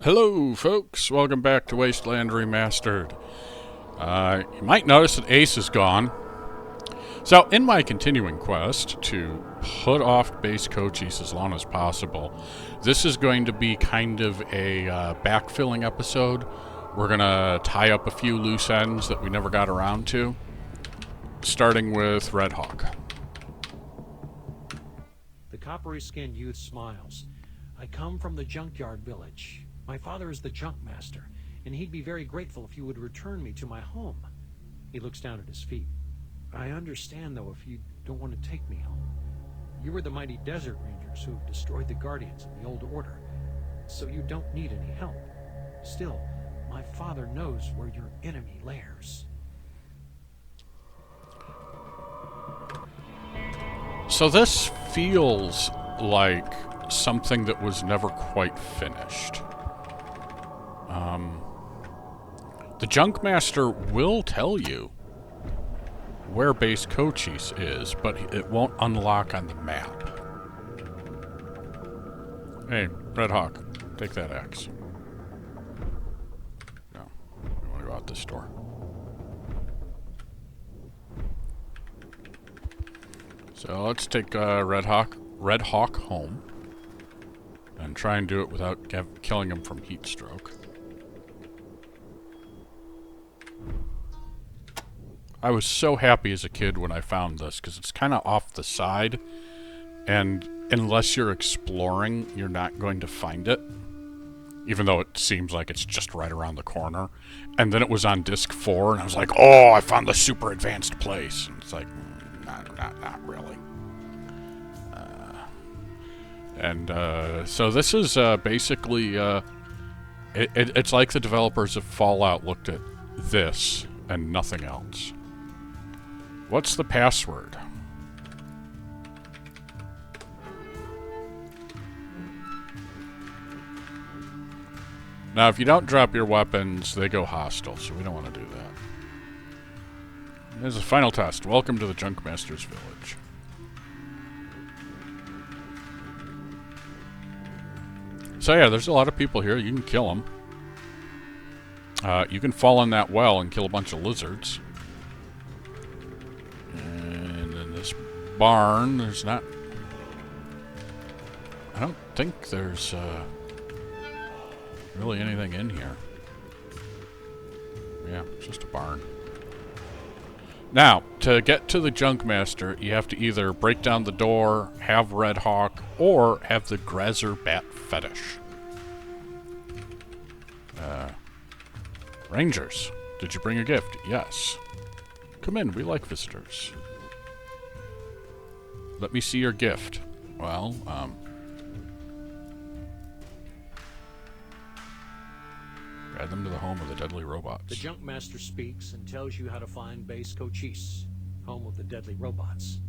Hello, folks. Welcome back to Wasteland Remastered. You might notice that Ace is gone. So, in my continuing quest to put off Base Cochise as long as possible, this is going to be kind of a backfilling episode. We're going to tie up a few loose ends that we never got around to, starting with Redhawk. The coppery-skinned youth smiles. I come from the junkyard village. My father is the junk master, and he'd be very grateful if you would return me to my home. He looks down at his feet. I understand, though, if you don't want to take me home. You were the mighty desert rangers who destroyed the guardians of the old order, so you don't need any help. Still, my father knows where your enemy lairs. So this feels like something that was never quite finished. The Junkmaster will tell you where Base Cochise is, but it won't unlock on the map. Hey, Redhawk, take that axe. No, we want to go out this door. So let's take Redhawk home and try and do it without killing him from heat stroke. I was so happy as a kid when I found this, because it's kind of off the side, and unless you're exploring, you're not going to find it, even though it seems like it's just right around the corner. And then it was on disc 4, and I was like, oh, I found the super advanced place. And it's like, not really. So this is basically, it's like the developers of Fallout looked at this and nothing else. What's the password? Now, if you don't drop your weapons, they go hostile, so we don't want to do that. There's a final test. Welcome to the Junkmaster's village. So yeah, there's a lot of people here. You can kill them. You can fall in that well and kill a bunch of lizards. And in this barn, there's not... I don't think there's really anything in here. Yeah, it's just a barn. Now, to get to the Junkmaster, you have to either break down the door, have Redhawk, or have the Grazer Bat Fetish. Rangers, did you bring a gift? Yes. Come in, we like visitors. Let me see your gift. Well, guide them to the home of the deadly robots. The junk master speaks and tells you how to find Base Cochise, home of the deadly robots.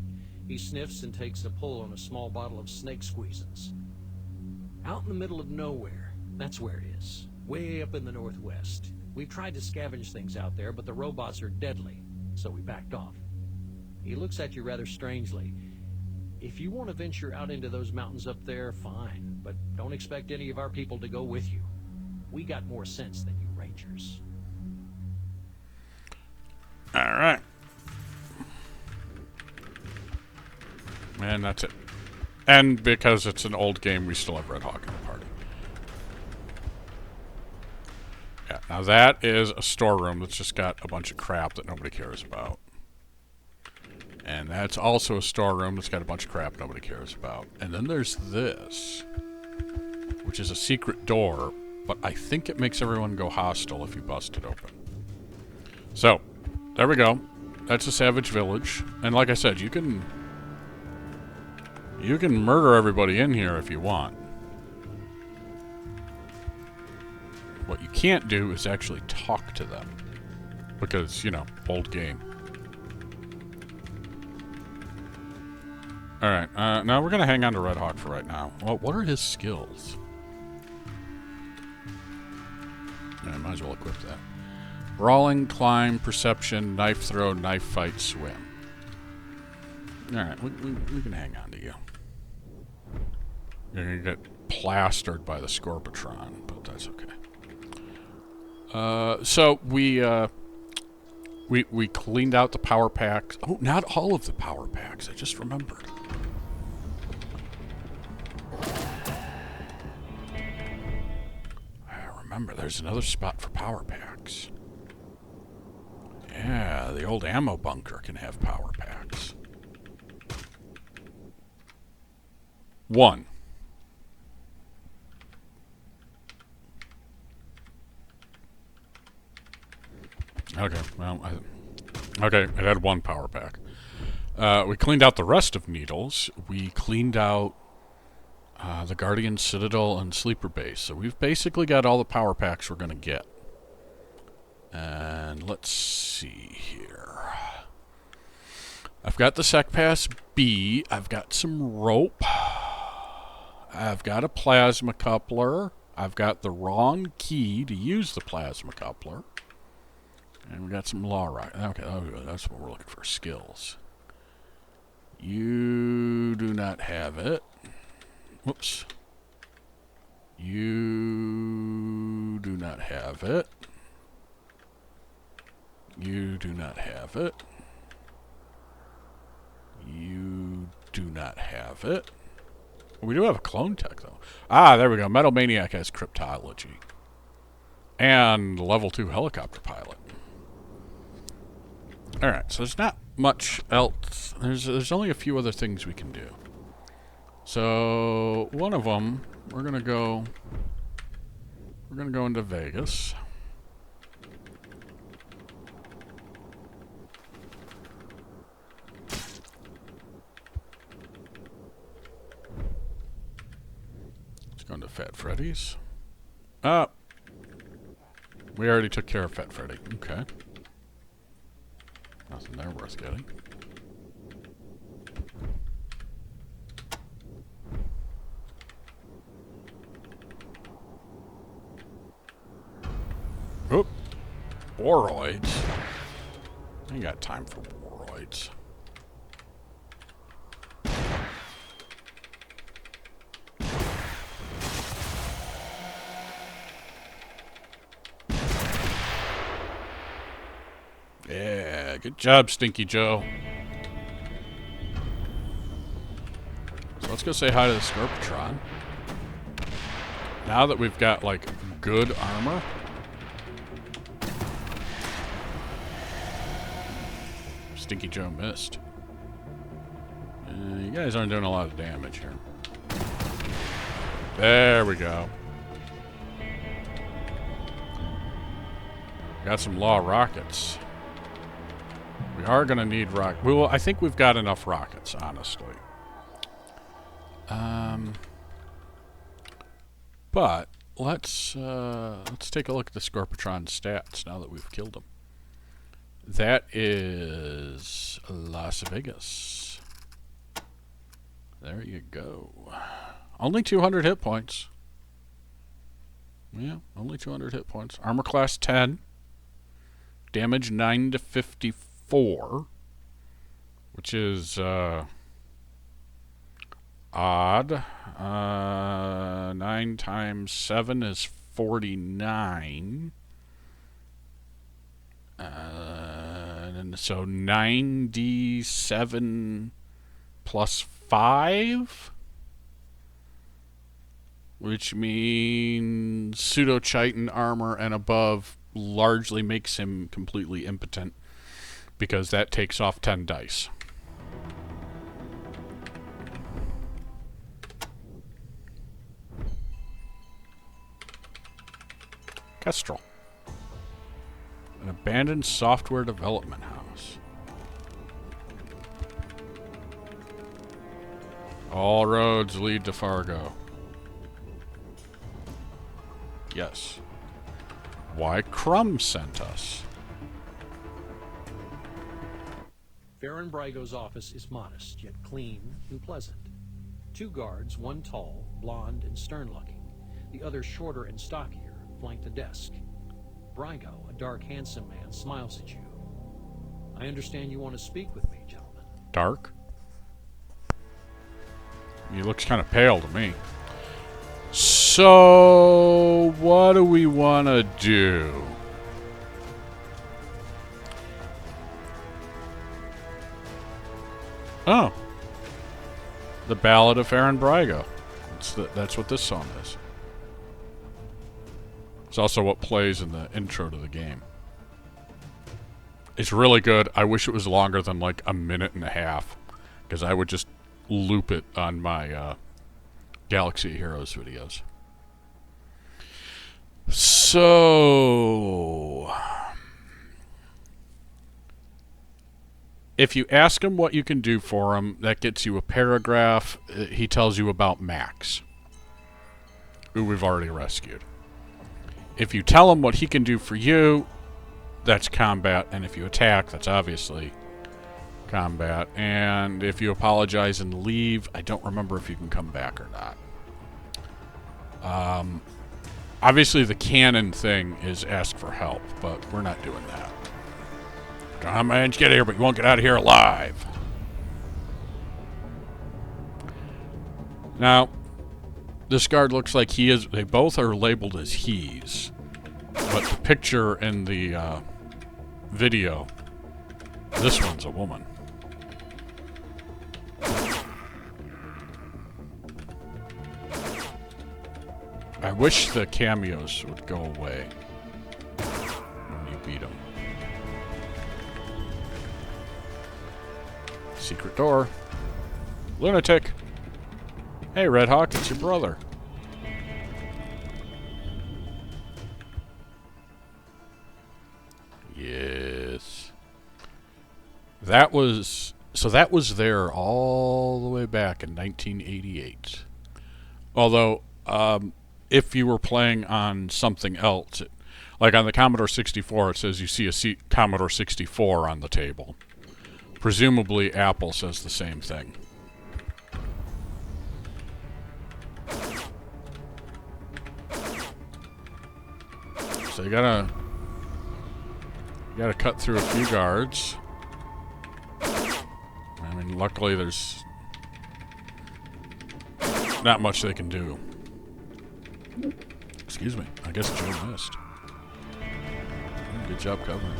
He sniffs and takes a pull on a small bottle of snake squeezins. Out in the middle of nowhere, that's where it is. Way up in the northwest. We've tried to scavenge things out there, but the robots are deadly, so we backed off. He looks at you rather strangely. If you want to venture out into those mountains up there, fine, but don't expect any of our people to go with you. We got more sense than you rangers. Alright. And that's it. And because it's an old game, we still have Redhawk in the party. Yeah, now that is a storeroom that's just got a bunch of crap that nobody cares about. And that's also a storeroom that's got a bunch of crap nobody cares about. And then there's this, which is a secret door, but I think it makes everyone go hostile if you bust it open. So, there we go. That's a savage village. And like I said, you can murder everybody in here if you want. What you can't do is actually talk to them. Because, you know, old game. Alright, now we're going to hang on to Redhawk for right now. Well, what are his skills? I might as well equip that. Brawling, climb, perception, knife throw, knife fight, swim. Alright, we can hang on to you. You're going to get plastered by the Scorpatron, but That's okay. So we cleaned out the power packs. Oh, not all of the power packs. I just remembered. I remember there's another spot for power packs. Yeah, the old ammo bunker can have power packs. 1. Okay, well, okay, it had 1 power pack. We cleaned out the rest of Needles. We cleaned out the Guardian Citadel and Sleeper Base. So we've basically got all the power packs we're going to get. And let's see here. I've got the Sec Pass B. I've got some rope. I've got a plasma coupler. I've got the wrong key to use the plasma coupler. And we got some law right. Okay, that's what we're looking for. Skills. You do not have it. Whoops. You do not have it. You do not have it. You do not have it. We do have a clone tech, though. Ah, there we go. Metal Maniac has cryptology. And level 2 helicopter pilot. Alright, so there's not much else. There's only a few other things we can do. So, one of them, we're gonna go into Vegas. Let's go into Fat Freddy's. We already took care of Fat Freddy. Okay. Nothing there worth getting. Oop. Boroids. I ain't got time for boroids. Yeah, good job, Stinky Joe. So let's go say hi to the Scorpitron. Now that we've got, like, good armor. Stinky Joe missed. You guys aren't doing a lot of damage here. There we go. Got some law rockets. We are going to need rockets. Well, I think we've got enough rockets, honestly. But let's take a look at the Scorpitron stats now that we've killed him. That is Las Vegas. There you go. Only 200 hit points. Yeah, only 200 hit points. Armor class 10. Damage 9 to 54. Which is odd. 9 times 7 is 49. And so 97 plus 5, which means pseudo-chitin armor and above largely makes him completely impotent because that takes off 10 dice. Kestrel. An abandoned software development house. All roads lead to Fargo. Yes. Why Crumb sent us. Farron Brygo's office is modest, yet clean and pleasant. 2 guards, one tall, blonde, and stern-looking. The other shorter and stockier, flank the desk. Brygo, a dark, handsome man, smiles at you. I understand you want to speak with me, gentlemen. Dark? He looks kind of pale to me. So So, what do we want to do? Oh. The Ballad of Aaron Brigo. That's what this song is. It's also what plays in the intro to the game. It's really good. I wish it was longer than like a minute and a half, because I would just loop it on my Galaxy Heroes videos. So, if you ask him what you can do for him, that gets you a paragraph. He tells you about Max, who we've already rescued. If you tell him what he can do for you, that's combat. And if you attack, that's obviously combat. And if you apologize and leave, I don't remember if you can come back or not. Obviously, the canon thing is ask for help, but we're not doing that. Come on, get here, but you won't get out of here alive. Now, this guard looks like he is. They both are labeled as he's, but the picture in the video, this one's a woman. I wish the cameos would go away when you beat them. Secret door. Lunatic. Hey, Redhawk, it's your brother. Yes. That was there all the way back in 1988. Although, if you were playing on something else, like on the Commodore 64, it says you see a Commodore 64 on the table. Presumably, Apple says the same thing. So you gotta cut through a few guards. I mean, luckily there's not much they can do. Excuse me. I guess Joe missed. Good job covering.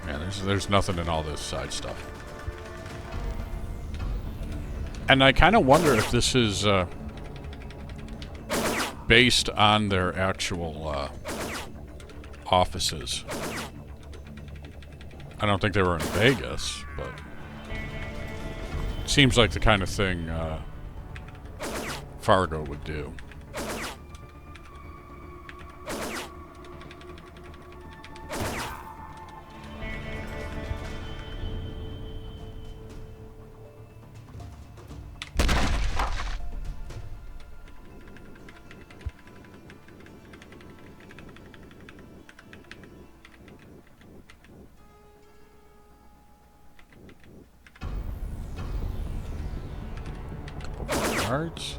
Yeah, there's nothing in all this side stuff. And I kind of wonder if this is based on their actual offices. I don't think they were in Vegas, but it seems like the kind of thing Fargo would do. Cards.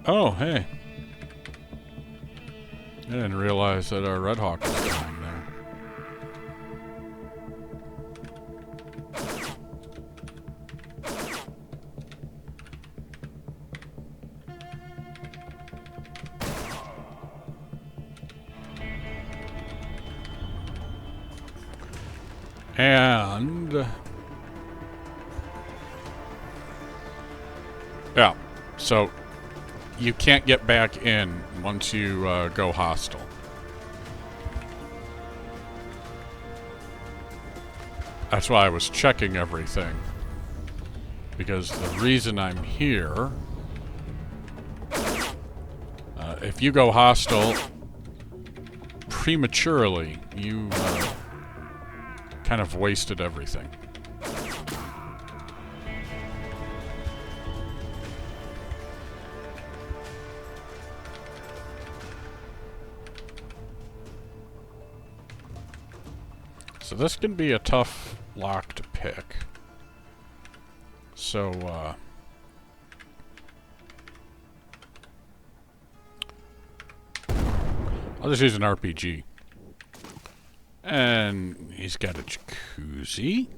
Oh, hey. I didn't realize that our Redhawk was dying there. And yeah, so you can't get back in once you go hostile. That's why I was checking everything, because the reason I'm here, if you go hostile prematurely, you kind of wasted everything. So this can be a tough lock to pick. So, I'll just use an RPG. And he's got a jacuzzi.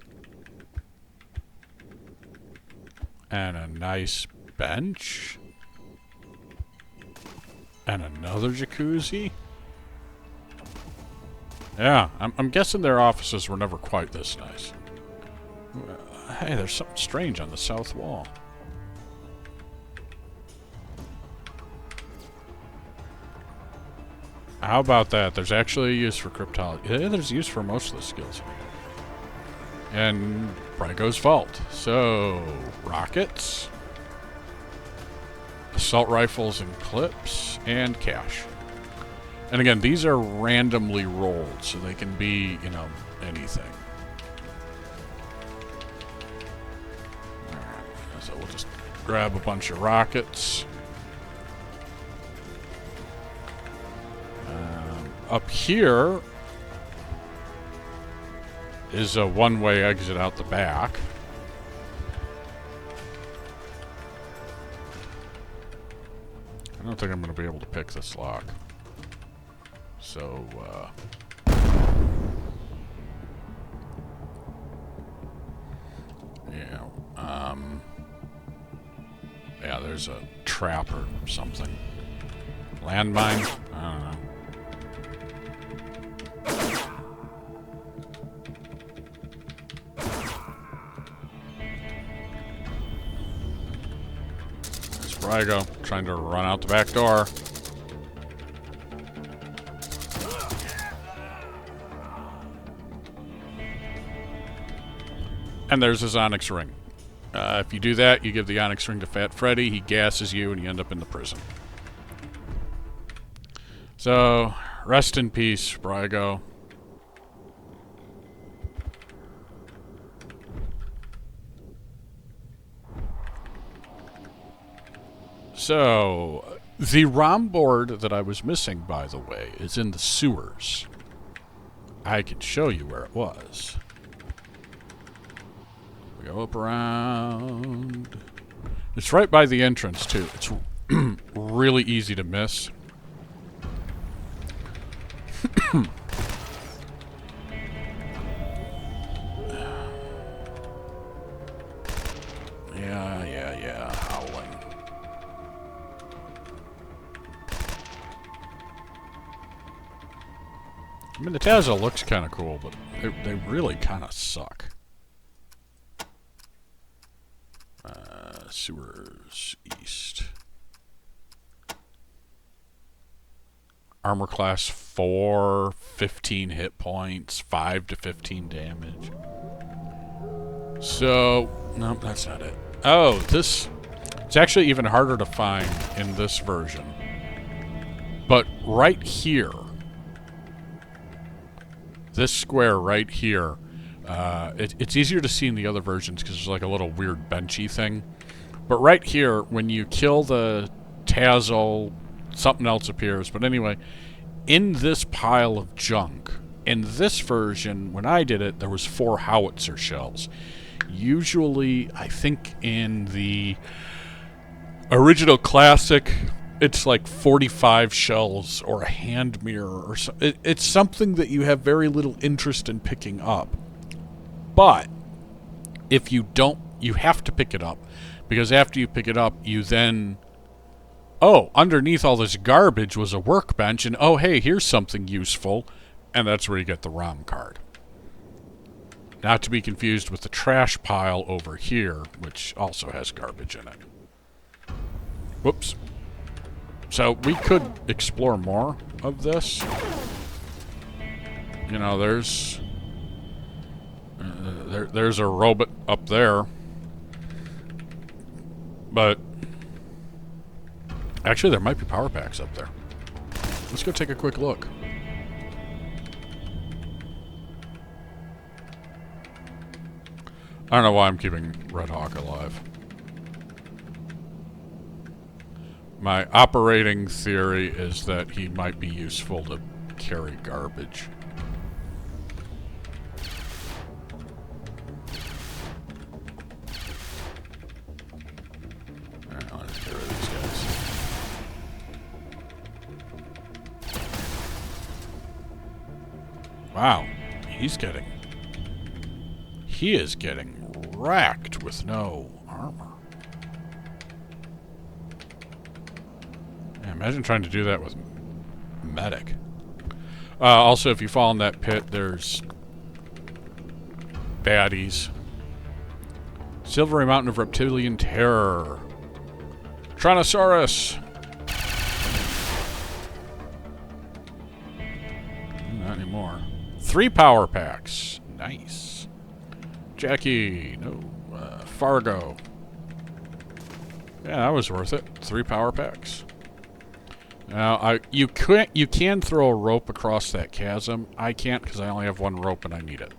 And a nice bench. And another jacuzzi. Yeah, I'm guessing their offices were never quite this nice. Hey, there's something strange on the south wall. How about that? There's actually a use for cryptology. Yeah, there's use for most of the skills. And Brago's Vault. So, rockets, assault rifles and clips, and cash. And again, these are randomly rolled, so they can be, you know, anything. Alright, so we'll just grab a bunch of rockets. Up here is a one-way exit out the back. I don't think I'm going to be able to pick this lock. So, yeah, yeah, there's a trap or something. Landmine? I don't know. There's Brago trying to run out the back door. And there's his Onyx ring. If you do that, you give the Onyx ring to Fat Freddy, he gasses you, and you end up in the prison. So, rest in peace, Brago. So, the ROM board that I was missing, by the way, is in the sewers. I can show you where it was. We go up around. It's right by the entrance, too. It's really easy to miss. Yeah, howling. I mean, the Tazo looks kind of cool, but they really kind of suck. Sewers east. Armor class 4, 15 hit points, 5 to 15 damage. So, no, that's not it. Oh, this... It's actually even harder to find in this version. But right here, this square right here, it's easier to see in the other versions because there's like a little weird benchy thing. But right here, when you kill the Tazo, something else appears. But anyway, in this pile of junk, in this version, when I did it, there was 4 howitzer shells. Usually, I think in the original classic, it's like 45 shells or a hand mirror or so. It's something that you have very little interest in picking up. But if you don't, you have to pick it up. Because after you pick it up, you then... Oh, underneath all this garbage was a workbench, and oh, hey, here's something useful. And that's where you get the ROM card. Not to be confused with the trash pile over here, which also has garbage in it. Whoops. So we could explore more of this. You know, there's a robot up there. But actually, there might be power packs up there. Let's go take a quick look. I don't know why I'm keeping Redhawk alive. My operating theory is that he might be useful to carry garbage. Alright, let's get rid of these guys. Wow, he is getting wrecked with no armor. Imagine trying to do that with medic. Also, if you fall in that pit, there's baddies. Silvery Mountain of Reptilian Terror. Tyrannosaurus! Not anymore. 3 power packs. Nice. Jackie. No. Fargo. Yeah, that was worth it. 3 power packs. Now, you can throw a rope across that chasm. I can't because I only have 1 rope and I need it.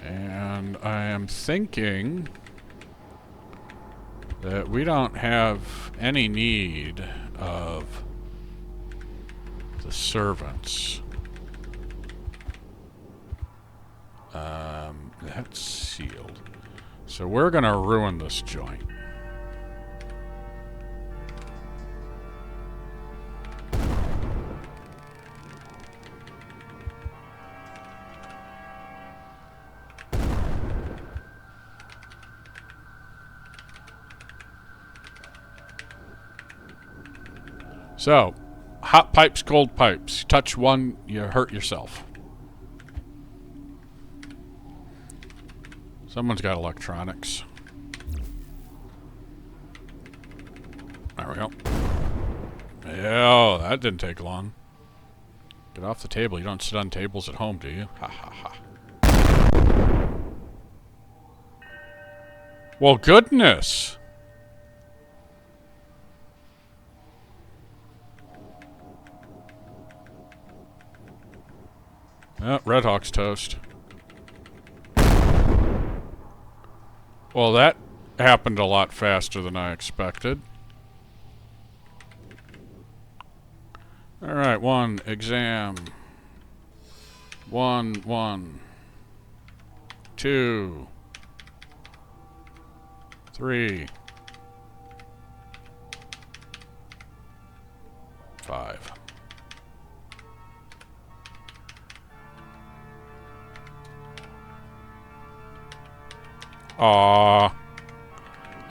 And I am thinking that we don't have any need of the servants. That's sealed. So we're gonna ruin this joint. So, hot pipes, cold pipes. Touch one, you hurt yourself. Someone's got electronics. There we go. Yeah, that didn't take long. Get off the table. You don't sit on tables at home, do you? Ha ha ha. Well, goodness. Oh, Redhawk's toast. Well, that happened a lot faster than I expected. Alright, 1, exam. 1, 2, 3, 5.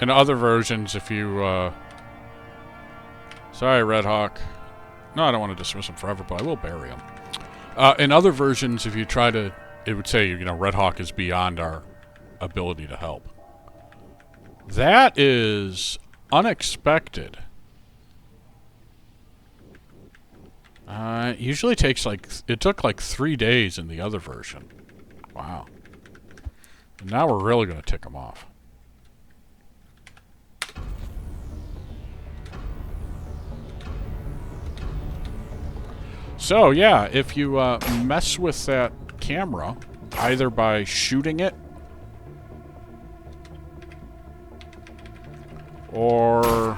In other versions, if you, sorry, Redhawk. No, I don't want to dismiss him forever, but I will bury him. In other versions, if you try to, it would say, you know, Redhawk is beyond our ability to help. That is unexpected. It usually takes it took like 3 days in the other version. Wow. And now we're really going to tick them off. So, yeah, if you mess with that camera, either by shooting it or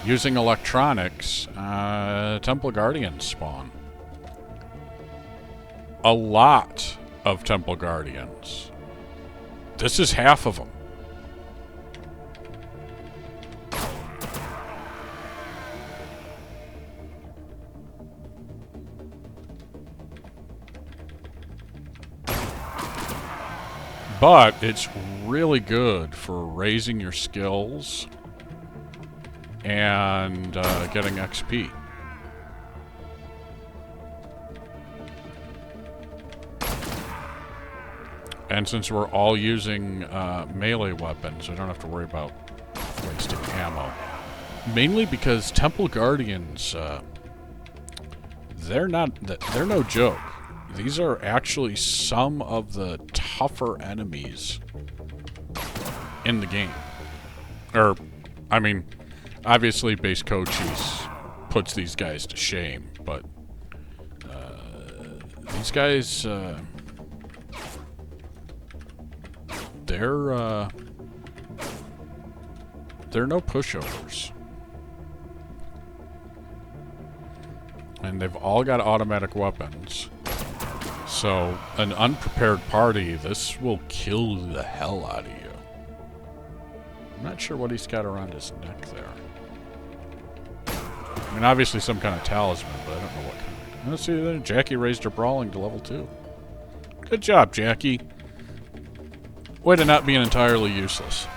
using electronics, Temple Guardians spawn. A lot of Temple Guardians. This is half of them. But it's really good for raising your skills and getting XP. And since we're all using melee weapons, I don't have to worry about wasting ammo. Mainly because Temple Guardians, they're no joke. These are actually some of the tougher enemies in the game. Or, I mean, obviously Base Cochise puts these guys to shame, but these guys, they're no pushovers. And they've all got automatic weapons. So, an unprepared party, this will kill the hell out of you. I'm not sure what he's got around his neck there. I mean, obviously some kind of talisman, but I don't know what kind. Let's see, Jackie raised her brawling to level 2. Good job, Jackie. Way to not being entirely useless.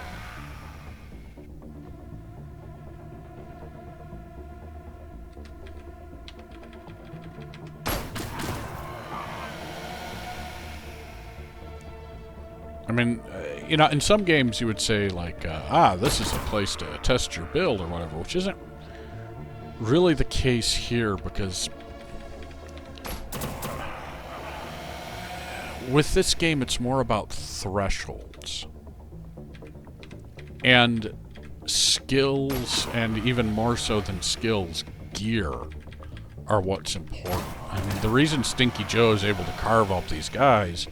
I mean, you know, in some games you would say, like, this is a place to test your build or whatever, which isn't really the case here, because with this game it's more about thresholds. And skills, and even more so than skills, gear are what's important. I mean, the reason Stinky Joe is able to carve up these guys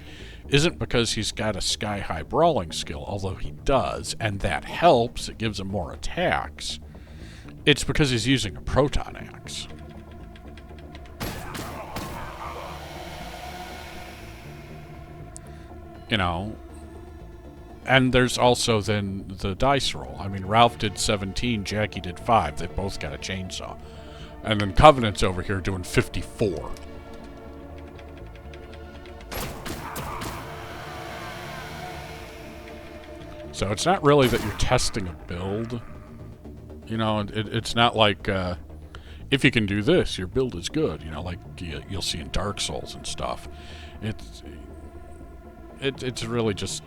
isn't because he's got a sky-high brawling skill, although he does, and that helps. It gives him more attacks. It's because he's using a proton axe. You know, and there's also then the dice roll. I mean, Ralph did 17, Jackie did 5. They both got a chainsaw. And then Covenant's over here doing 54. So it's not really that you're testing a build. You know, it's not like, if you can do this, your build is good. You know, like you'll see in Dark Souls and stuff. It's really just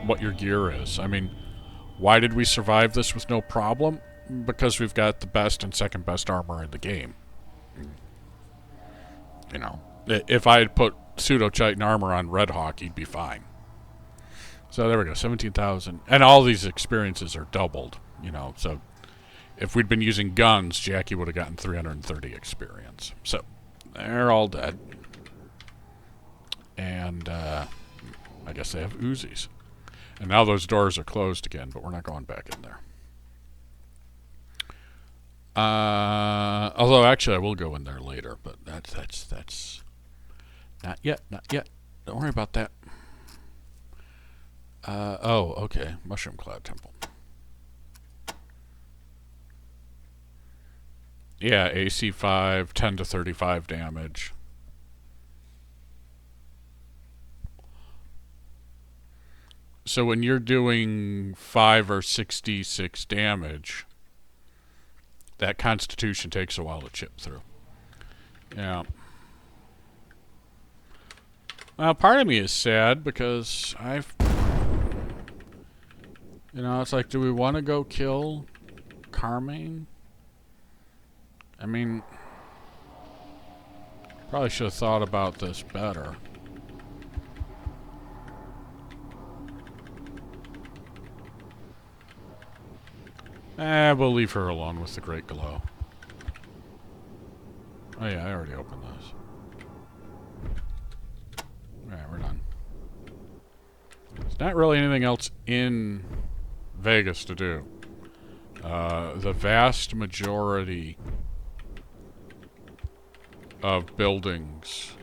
what your gear is. I mean, why did we survive this with no problem? Because we've got the best and second best armor in the game. You know, if I had put pseudo-chitin armor on Redhawk, he'd be fine. So there we go, 17,000. And all these experiences are doubled, you know. So if we'd been using guns, Jackie would have gotten 330 experience. So they're all dead. And I guess they have Uzis. And now those doors are closed again, but we're not going back in there. Although actually I will go in there later, but that's not yet. Don't worry about that. Oh, okay. Mushroom Cloud Temple. Yeah, AC 5, 10 to 35 damage. So when you're doing 5 or 66 damage, that Constitution takes a while to chip through. Yeah. Well, part of me is sad because you know, it's like, do we want to go kill Carmine? I mean, probably should have thought about this better. We'll leave her alone with the Great Glow. Oh yeah, I already opened this. Yeah, we're done. There's not really anything else in Vegas to do. The vast majority of buildings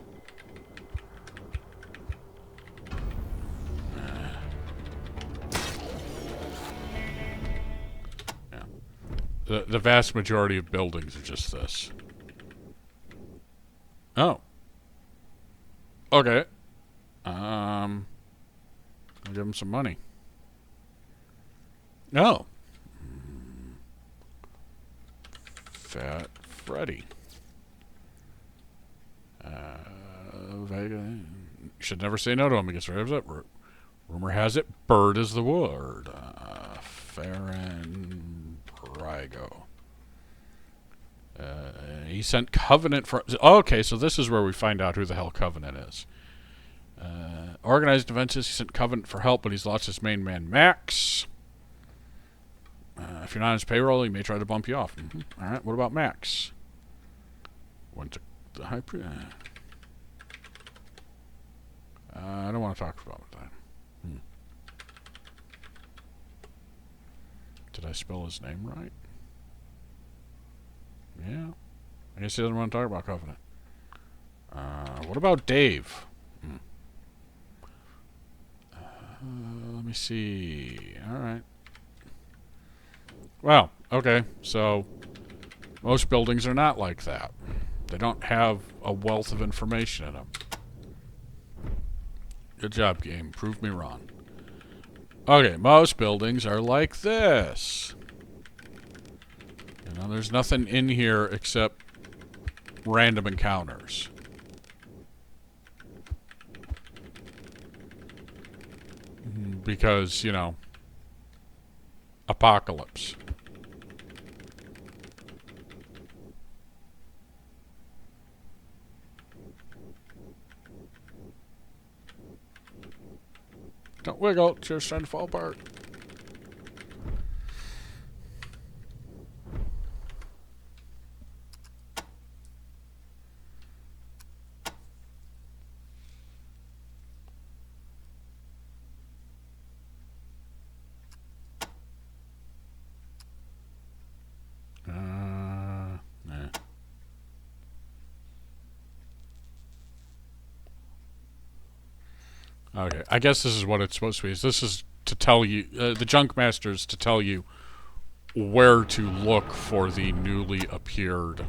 the vast majority of buildings are just this. Oh. Okay. I'll give him some money. Oh. Fat Freddy. Should never say no to him. He gets revs up. Rumor has it, bird is the word. Farron Prigo. He sent Covenant for... Okay, so this is where we find out who the hell Covenant is. Organized defenses, he sent Covenant for help, but he's lost his main man, Max. If you're not on his payroll, he may try to bump you off. Alright, what about Max? Went to the high priest. I don't want to talk about that. Did I spell his name right? Yeah. I guess he doesn't want to talk about Covenant. What about Dave? Let me see. Alright. Well, okay. So, most buildings are not like that. They don't have a wealth of information in them. Good job, game. Prove me wrong. Okay, most buildings are like this. You know, there's nothing in here except random encounters. Because, you know, apocalypse. Don't wiggle, chair's trying to fall apart. Nah. Okay, I guess this is what it's supposed to be. This is to tell you, the Junk Master's to tell you where to look for the newly appeared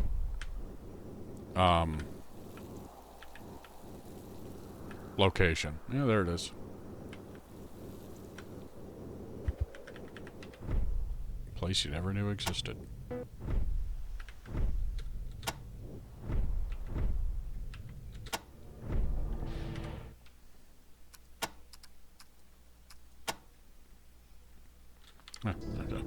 location. Yeah, there it is. Place you never knew existed. Okay.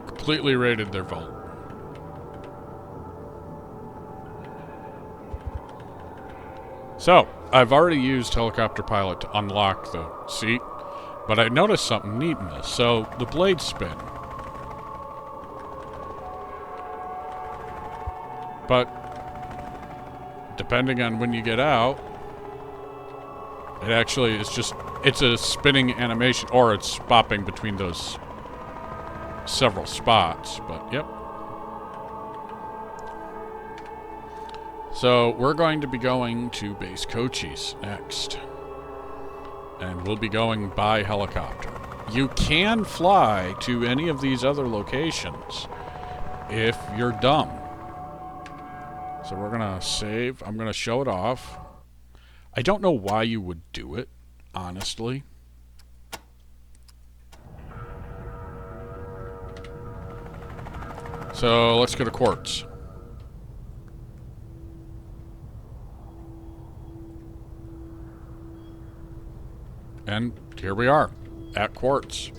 Completely raided their vault. So, I've already used helicopter pilot to unlock the seat, but I noticed something neat in this. So, the blades spin. But, depending on when you get out, it actually is just, it's a spinning animation, or it's bopping between those several spots, but yep. So we're going to be going to Base Cochise next. And we'll be going by helicopter. You can fly to any of these other locations if you're dumb. So we're gonna save. I'm gonna show it off. I don't know why you would do it, honestly. So let's go to Quartz. And here we are, at Quartz.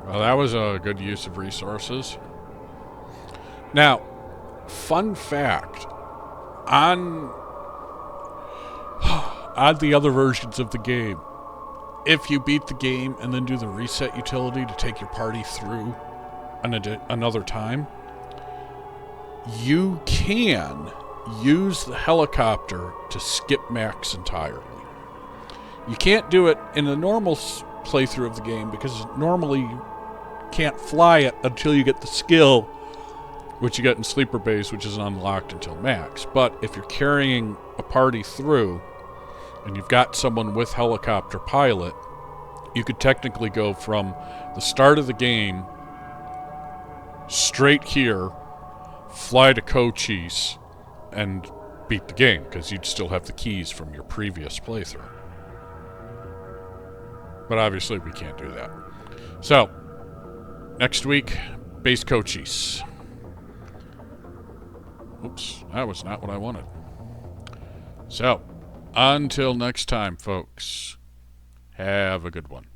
Well, that was a good use of resources. Now, fun fact, on the other versions of the game, if you beat the game and then do the reset utility to take your party through another time, you can use the helicopter to skip max entirely. You can't do it in a normal playthrough of the game because normally you can't fly it until you get the skill, which you get in Sleeper Base, which isn't unlocked until max. But if you're carrying a party through and you've got someone with helicopter pilot, you could technically go from the start of the game straight here, fly to Cochise, and beat the game, because you'd still have the keys from your previous playthrough. But obviously we can't do that. So, next week, Base Cochise. Oops, that was not what I wanted. So, until next time, folks, have a good one.